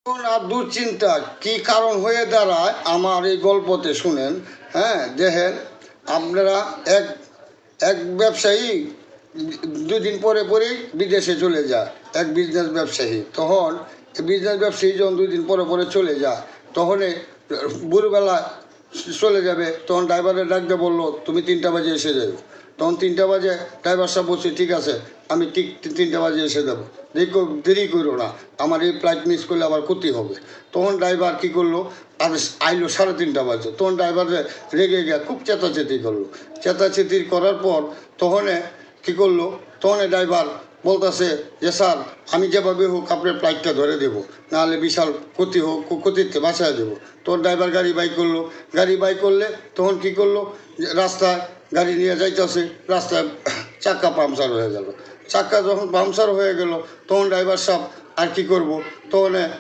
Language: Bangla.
আর দুশ্চিন্তা কি কারণ হয়ে দাঁড়ায় আমার এই গল্পতে শুনেন। হ্যাঁ, দেখেন আপনারা এক এক ব্যবসায়ী দুদিন পরে পরেই বিদেশে চলে যায়, এক বিজনেস ব্যবসায়ী। তখন বিজনেস ব্যবসায়ী যখন দুদিন পরে পরে চলে যায়, তখন ভোরবেলা চলে যাবে, তখন ড্রাইভারের ডাকতে বললো তুমি 3টা বাজে এসে যাবে। তখন 3টা বাজে ড্রাইভার সাহেব বলছে ঠিক আছে, আমি ঠিক 3টা বাজে এসে যাবো, দেখো দেরি করো না, আমার এই ফ্লাইট মিস করলে আবার ক্ষতি হবে। তখন ড্রাইভার কী করলো, আর আইলো 3:30 বাজে। তখন ড্রাইভার রেগে গিয়ে খুব চেঁচাচেঁতি করলো। চেঁচাচেঁতি করার পর তখন কী করলো, তখন ড্রাইভার বলতেছে যে স্যার আমি যেভাবে হোক আপনার ফ্লাইটটা ধরে দেবো, নাহলে বিশাল ক্ষতি হোক, ক্ষতিতে বাঁচায় দেবো। তখন ড্রাইভার গাড়ি বাই করলো। গাড়ি বাই করলে তখন কী করলো, রাস্তায় গাড়ি নিয়ে যাইতেছে, রাস্তায় চাক্কা পাংচার হয়ে গেল। চাক্কা যখন পাংচার হয়ে গেল, তখন ড্রাইভার সাহেব আর কী করবো, তখন